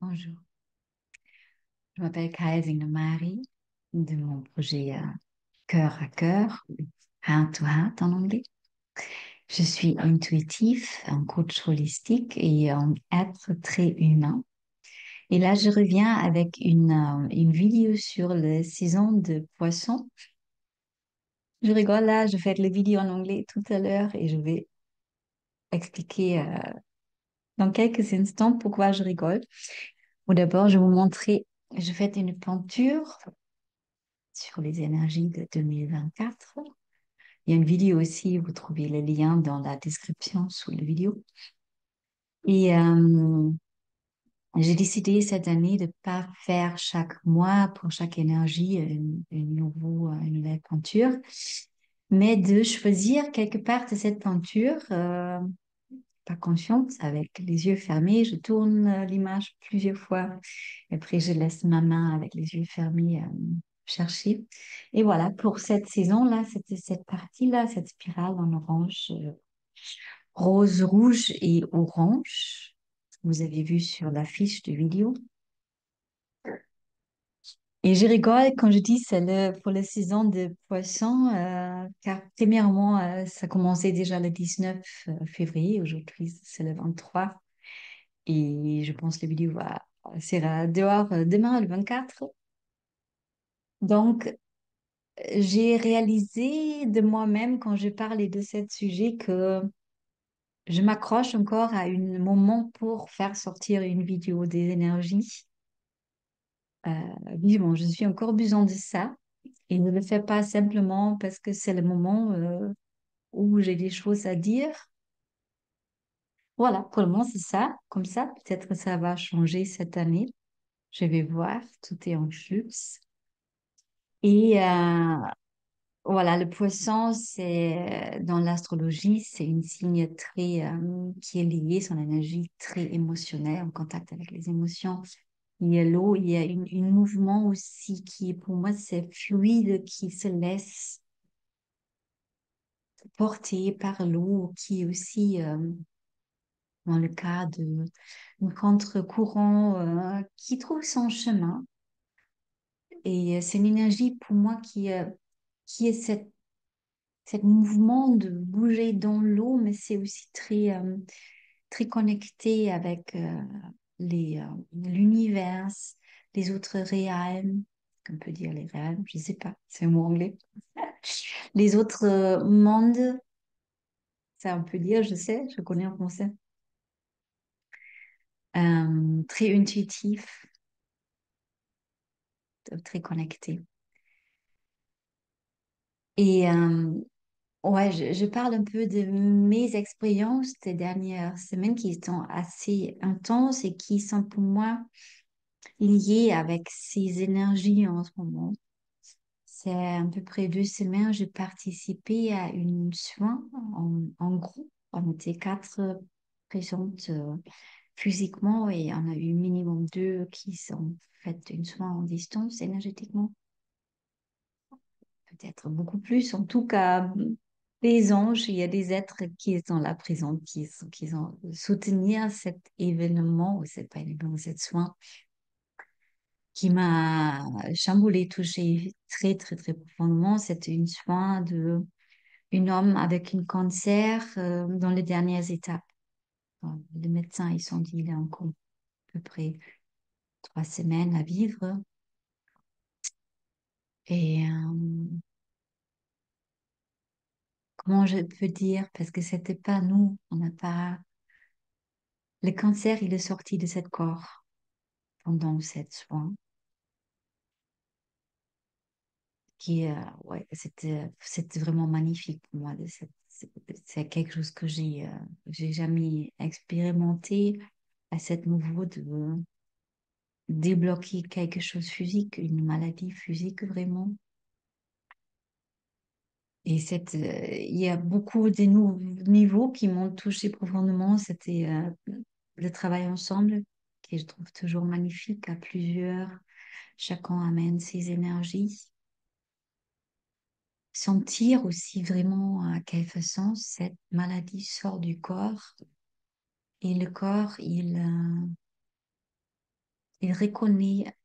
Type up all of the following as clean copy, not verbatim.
Bonjour, je m'appelle Kaya Zingamari de mon projet Cœur à Cœur, Heart to Heart en anglais. Je suis intuitif, un coach holistique et un être très humain. Et là, je reviens avec une vidéo sur la saison de poissons. Je rigole là, je fais la vidéo en anglais tout à l'heure et je vais expliquer dans quelques instants pourquoi je rigole. Ou d'abord, je vais vous montrer, je fais une peinture sur les énergies de 2024. Il y a une vidéo aussi, vous trouvez le lien dans la description sous la vidéo. Et j'ai décidé cette année de ne pas faire chaque mois pour chaque énergie une nouvelle peinture, mais de choisir quelque part de cette peinture, pas consciente, avec les yeux fermés. Je tourne l'image plusieurs fois. Et après, je laisse ma main avec les yeux fermés chercher. Et voilà, pour cette saison-là, c'était cette partie-là, cette spirale en orange, rose, rouge et orange. Vous avez vu sur la fiche de vidéo. Et je rigole quand je dis c'est pour la saison de poissons, car premièrement, ça commençait déjà le 19 février. Aujourd'hui, c'est le 23. Et je pense que la vidéo sera dehors demain, le 24. Donc, j'ai réalisé de moi-même quand je parlais de ce sujet que je m'accroche encore à un moment pour faire sortir une vidéo des énergies. Vivement, je suis encore besoin de ça et ne le fais pas simplement parce que c'est le moment où j'ai des choses à dire. Voilà, pour le moment, c'est ça. Comme ça, peut-être que ça va changer cette année. Je vais voir, tout est en flux. Et voilà, le poisson, c'est dans l'astrologie, c'est une signe très qui est lié, son énergie très émotionnelle, en contact avec les émotions. Il y a l'eau, il y a une mouvement aussi qui, pour moi, c'est fluide, qui se laisse porter par l'eau, qui est aussi, dans le cas de un contre-courant, qui trouve son chemin. Et c'est une énergie pour moi qui est cette mouvement de bouger dans l'eau, mais c'est aussi très connecté avec l'univers, les autres réels, on peut dire les réels, je sais pas, c'est un mot anglais. Les autres mondes, ça on peut dire, je sais, je connais en français. Très intuitif, très connecté. Et ouais, je parle un peu de mes expériences des dernières semaines qui sont assez intenses et qui sont pour moi liées avec ces énergies en ce moment. C'est à peu près 2 semaines, j'ai participé à une soin en groupe. On était quatre présentes physiquement et on a eu minimum deux qui sont faites une soin en distance énergétiquement. Peut-être beaucoup plus. En tout cas, les anges, il y a des êtres qui sont là présents, qui sont soutenir cet événement, ou c'est pas événement, cet soin, qui m'a chamboulé, touché très, très, très profondément. C'était une soin de un homme avec un cancer dans les dernières étapes. Bon, les médecins, ils sont dit, il a encore à peu près 3 semaines à vivre. Et comment je peux dire, parce que c'était pas nous, on n'a pas. Le cancer, il est sorti de cette corps pendant cette soin, ouais, c'était vraiment magnifique pour moi. C'est quelque chose que j'ai jamais expérimenté à ce niveau de débloquer quelque chose physique, une maladie physique vraiment. Et il y a beaucoup de niveaux qui m'ont touché profondément. C'était le travail ensemble, qui je trouve toujours magnifique à plusieurs. Chacun amène ses énergies. Sentir aussi vraiment à quelle façon cette maladie sort du corps. Et le corps, Il reconnaît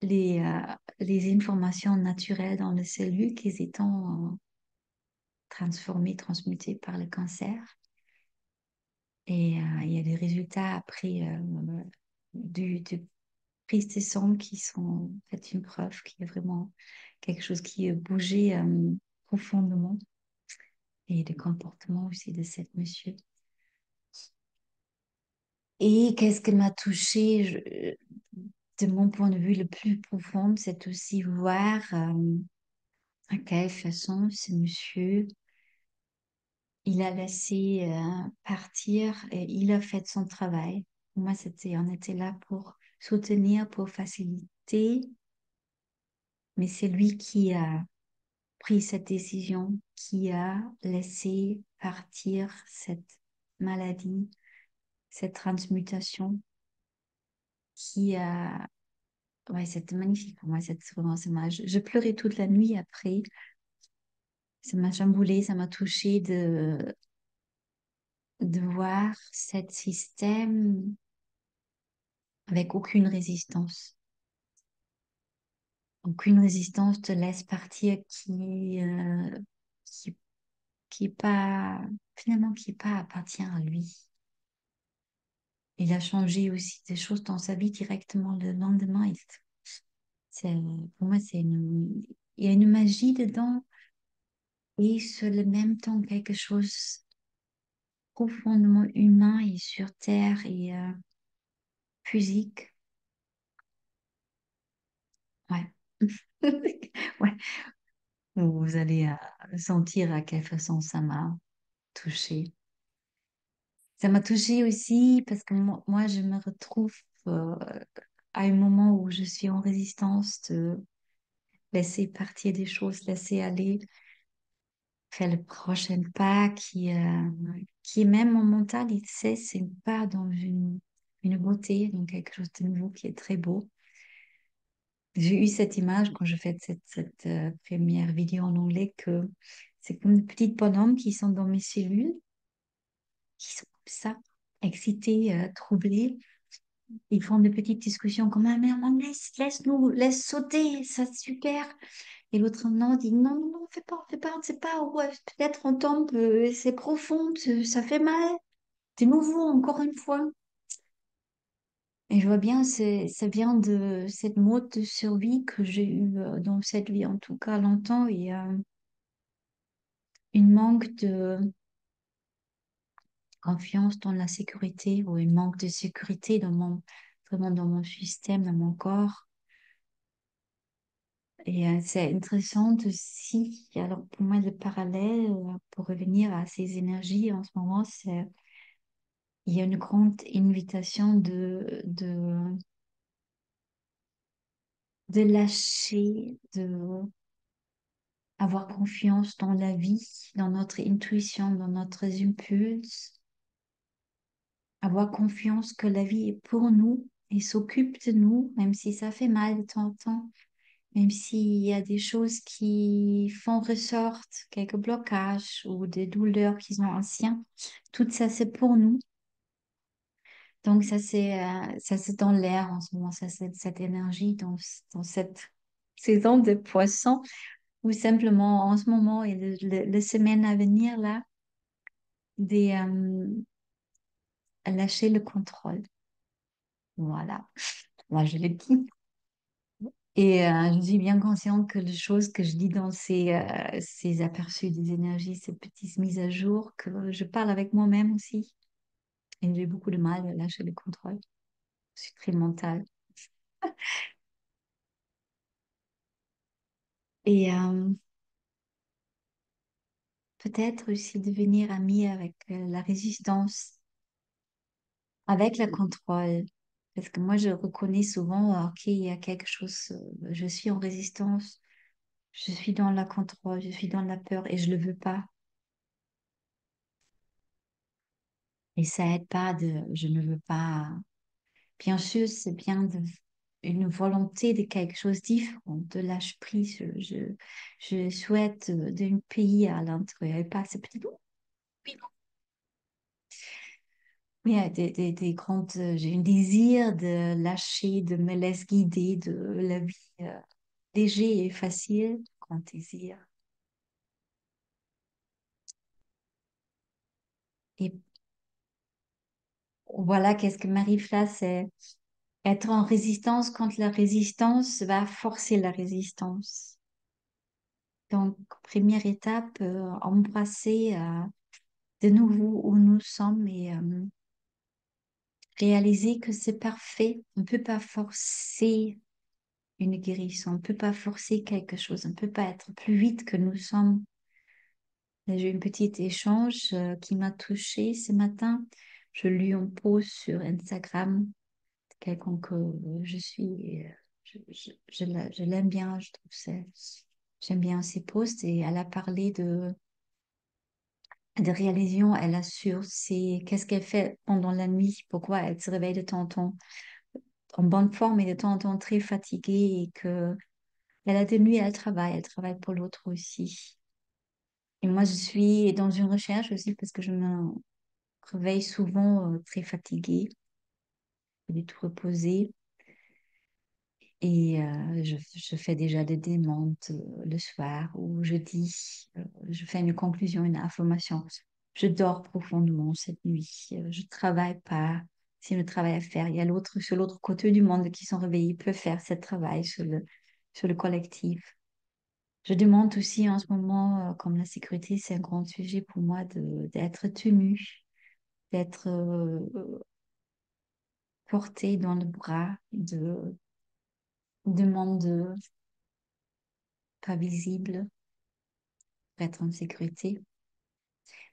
les informations naturelles dans les cellules qui étant transformées, transmutées par le cancer. Et il y a des résultats après du prise de sang qui sont en fait une preuve qu'il y a vraiment quelque chose qui a bougé profondément. Et le comportement aussi de cette monsieur. Et qu'est-ce qui m'a touchée de mon point de vue le plus profond, c'est aussi voir à quelle façon ce monsieur, il a laissé partir et il a fait son travail. Pour moi, on était là pour soutenir, pour faciliter, mais c'est lui qui a pris cette décision, qui a laissé partir cette maladie, cette transmutation, qui a... Ouais, c'était magnifique pour moi, cette vraiment, je pleurais toute la nuit après. Ça m'a chamboulé, ça m'a touché de voir cet système avec aucune résistance. Aucune résistance te laisse partir qui, qui est pas, finalement, qui est pas appartient à lui. Il a changé aussi des choses dans sa vie directement le lendemain. Pour moi, il y a une magie dedans et sur le même temps quelque chose profondément humain et sur terre et physique. Ouais. Ouais. Vous allez sentir à quelle façon ça m'a touchée. Ça m'a touchée aussi parce que moi, je me retrouve euh, à un moment où je suis en résistance de laisser partir des choses, laisser aller, faire le prochain pas qui est même mon mental, il sait, c'est pas dans une beauté, donc quelque chose de nouveau qui est très beau. J'ai eu cette image quand je fais cette première vidéo en anglais que c'est comme des petits bonhommes qui sont dans mes cellules, qui sont comme ça, excités, troublés. Ils font des petites discussions comme ah, mais on laisse-nous, laisse sauter, ça c'est super. Et l'autre non dit non, non, non, fais pas, on sait pas, ouais, peut-être on tombe, c'est profond, ça fait mal. C'est nouveau encore une fois. Et je vois bien, ça vient de cette mode de survie que j'ai eue dans cette vie, en tout cas longtemps, et une manque de confiance dans la sécurité ou une manque de sécurité vraiment dans mon système, dans mon corps. Et c'est intéressant aussi. Alors pour moi, le parallèle, pour revenir à ces énergies en ce moment, il y a une grande invitation de lâcher, de avoir confiance dans la vie, dans notre intuition, dans notre impulse, avoir confiance que la vie est pour nous et s'occupe de nous, même si ça fait mal de temps en temps, même s'il y a des choses qui font ressortent, quelques blocages ou des douleurs qui sont anciens, tout ça c'est pour nous. Donc ça c'est dans l'air en ce moment, ça c'est cette énergie dans cette saison de poissons ou simplement en ce moment et les semaines à venir là, des, lâcher le contrôle. Voilà, moi je l'ai dit. Et je suis bien consciente que les choses que je dis dans ces aperçus des énergies, ces petites mises à jour, que je parle avec moi-même aussi. Et j'ai beaucoup de mal à lâcher le contrôle. Je suis très mentale. Et peut-être aussi devenir amie avec la résistance, avec le contrôle. Parce que moi, je reconnais souvent, ok, il y a quelque chose, je suis en résistance, je suis dans la contrôle, je suis dans la peur et je le veux pas. Et ça aide pas je ne veux pas. Bien sûr, c'est bien une volonté de quelque chose de différent, de lâcher prise. Je souhaite d'un pays à l'intérieur et pas ce petit bout. Oui, Oui, des grandes, j'ai un désir de lâcher, de me laisser guider de la vie léger et facile, grand désir. Et voilà, qu'est-ce que m'arrive là, c'est être en résistance quand la résistance va forcer la résistance. Donc, première étape, embrasser de nouveau où nous sommes et réaliser que c'est parfait. On ne peut pas forcer une guérison, on ne peut pas forcer quelque chose, on ne peut pas être plus vite que nous sommes. J'ai eu un petit échange qui m'a touchée ce matin. Je lui en pose sur Instagram, quelqu'un que je suis, je l'aime bien, je trouve j'aime bien ses posts et elle a parlé de réalisation, elle assure, c'est qu'est-ce qu'elle fait pendant la nuit, pourquoi elle se réveille de temps en temps en bonne forme et de temps en temps très fatiguée et que elle a des nuits, elle travaille pour l'autre aussi. Et moi, je suis dans une recherche aussi parce que je me réveille souvent très fatiguée, pas du tout reposée. Et je fais déjà des demandes le soir où je dis, je fais une conclusion, une information. Je dors profondément cette nuit. Je travaille pas. C'est le travail à faire. Il y a l'autre, sur l'autre côté du monde qui sont réveillés, ils peuvent faire ce travail sur le collectif. Je demande aussi en ce moment, comme la sécurité, c'est un grand sujet pour moi, d'être tenue, d'être portée dans le bras, de monde pas visible, pour être en sécurité.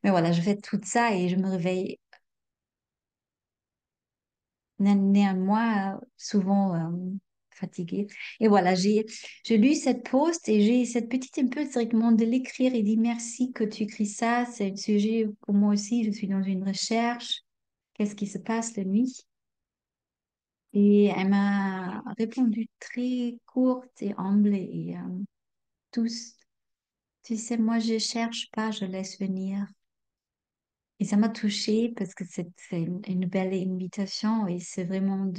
Mais voilà, je fais tout ça et je me réveille néanmoins souvent fatiguée. Et voilà, j'ai lu cette post et j'ai cette petite impulse directement de l'écrire et dit merci que tu écris ça. C'est un sujet pour moi aussi. Je suis dans une recherche. Qu'est-ce qui se passe la nuit? Et elle m'a répondu très courte et humble et douce. Tu sais, moi, je cherche pas, je laisse venir. Et ça m'a touchée parce que c'est une belle invitation et c'est vraiment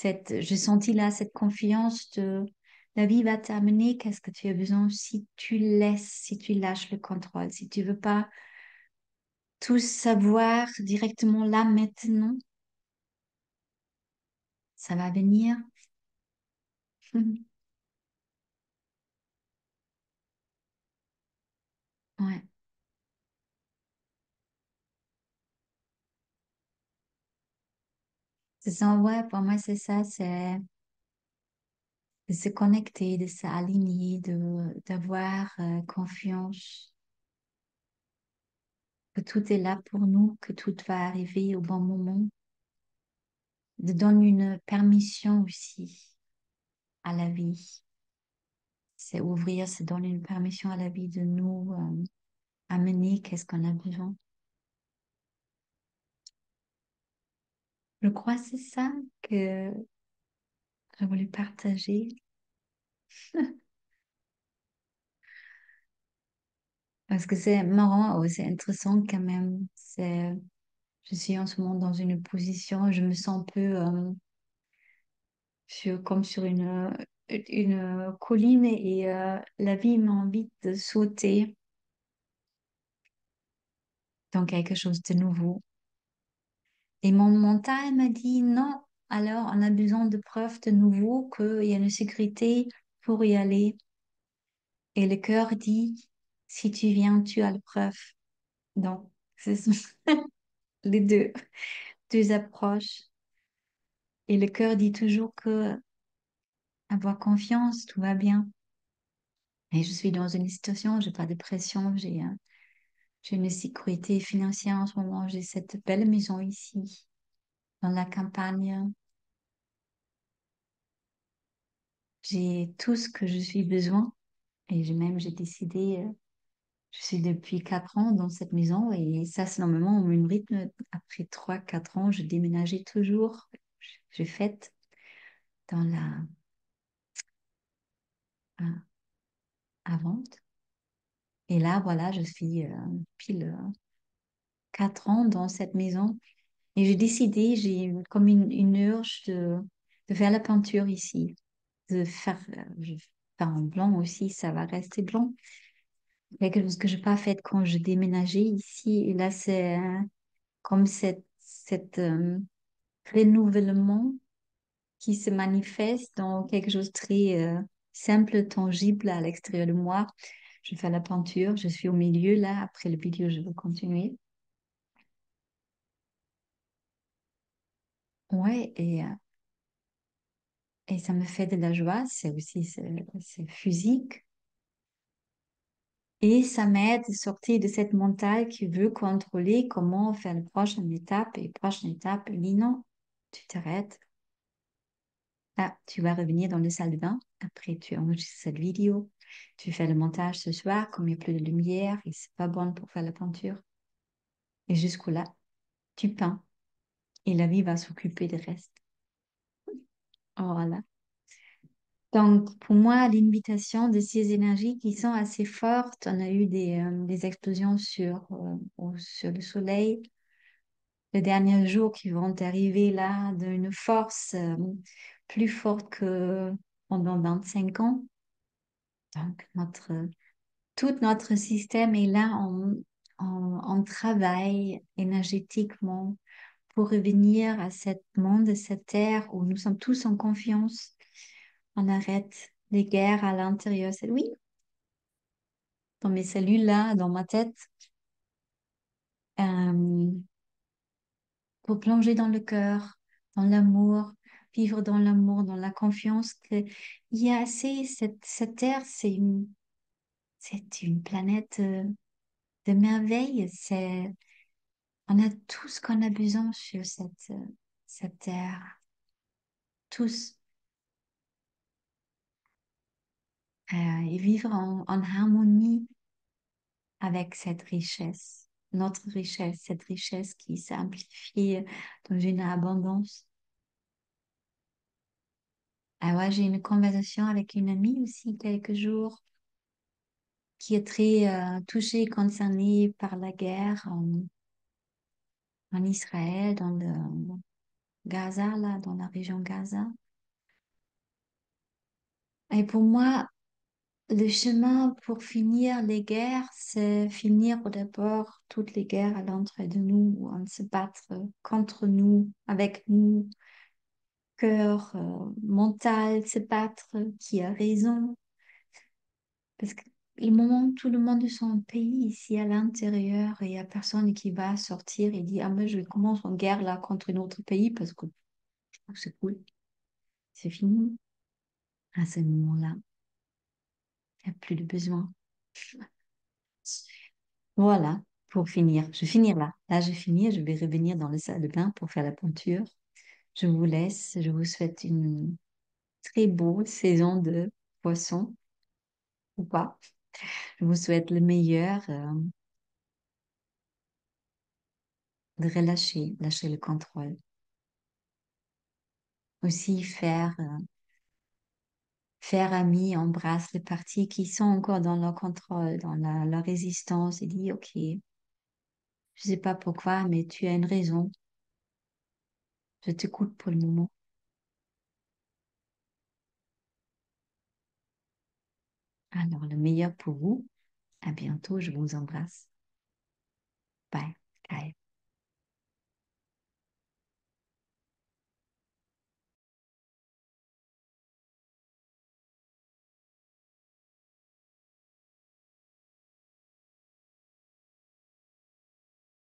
j'ai senti là cette confiance de la vie va t'amener, qu'est-ce que tu as besoin si tu laisses, si tu lâches le contrôle, si tu veux pas tout savoir directement là maintenant, ça va venir. Ouais. C'est ça, ouais, pour moi c'est ça, c'est de se connecter, de s'aligner, d'avoir confiance que tout est là pour nous, que tout va arriver au bon moment, de donner une permission aussi à la vie. C'est ouvrir, c'est donner une permission à la vie de nous amener qu'est-ce qu'on a besoin. Je crois que c'est ça que j'ai voulu partager. Parce que c'est marrant, c'est intéressant quand même. Je suis en ce moment dans une position, je me sens un peu comme sur une colline et la vie m'invite de sauter dans quelque chose de nouveau. Et mon mental m'a dit non, alors on a besoin de preuves de nouveau qu'il y a une sécurité pour y aller. Et le cœur dit, si tu viens, tu as la preuve. Donc, ce sont les deux approches. Et le cœur dit toujours que avoir confiance, tout va bien. Et je suis dans une situation, j'ai pas de pression, j'ai une sécurité financière en ce moment, j'ai cette belle maison ici, dans la campagne. J'ai tout ce que je suis besoin. Et j'ai décidé, je suis depuis 4 ans dans cette maison et ça, c'est normalement mon rythme. Après 3, 4 ans, je déménageais toujours. J'ai fait dans à, à vente. Et là, voilà, je suis pile. 4 ans dans cette maison. Et j'ai décidé, comme une urge de faire la peinture ici, je vais faire en blanc aussi, ça va rester blanc. Quelque chose que je n'ai pas fait quand je déménageais ici. Et là, c'est comme cette renouvellement qui se manifeste dans quelque chose de très simple, tangible à l'extérieur de moi. Je fais la peinture, je suis au milieu là. Après le vidéo, je vais continuer. Ouais, et ça me fait de la joie. C'est physique. Et ça m'aide à sortir de cette mentale qui veut contrôler comment faire la prochaine étape. Et prochaine étape, elle dit non, tu t'arrêtes. Là, tu vas revenir dans la salle de bain. Après, tu enregistres cette vidéo. Tu fais le montage ce soir, comme il n'y a plus de lumière et c'est pas bon pour faire la peinture. Et jusqu'au là, tu peins. Et la vie va s'occuper du reste. Voilà. Donc, pour moi, l'invitation de ces énergies qui sont assez fortes, on a eu des explosions sur le soleil. Les derniers jours qui vont arriver là d'une force plus forte que pendant 25 ans. Donc, tout notre système est là en travail énergétiquement pour revenir à ce monde, à cette terre où nous sommes tous en confiance. On arrête les guerres à l'intérieur. Oui, dans mes cellules là, dans ma tête, euh, pour plonger dans le cœur, dans l'amour, vivre dans l'amour, dans la confiance que il y a assez, cette terre, c'est une planète de merveille. On a tout ce qu'on a besoin sur cette terre. Tous. Et vivre en harmonie avec cette richesse. Notre richesse, cette richesse qui s'amplifie dans une abondance. Ah ouais, j'ai une conversation avec une amie aussi quelques jours qui est très touchée et concernée par la guerre en Israël, dans le Gaza, là, dans la région Gaza. Et pour moi, le chemin pour finir les guerres, c'est finir d'abord toutes les guerres à l'entrée de nous, où on se battre contre nous, avec nous, cœur, mental, se battre, qui a raison. Parce que le moment où tout le monde de son pays ici à l'intérieur et il n'y a personne qui va sortir et dire, ah, mais je commence en guerre là contre un autre pays parce que je trouve que c'est cool. C'est fini. À ce moment-là, il n'y a plus de besoin. Voilà, pour finir. Je vais finir là. Là, je vais finir. Je vais revenir dans le salle de bain pour faire la peinture. Je vous laisse. Je vous souhaite une très beau saison de poisson ou pas. Je vous souhaite le meilleur, de relâcher, lâcher le contrôle. Aussi faire ami, embrasse les parties qui sont encore dans leur contrôle, dans la résistance et dit, OK, je sais pas pourquoi, mais tu as une raison. Je t'écoute pour le moment. Alors, le meilleur pour vous. À bientôt. Je vous embrasse. Bye. Bye.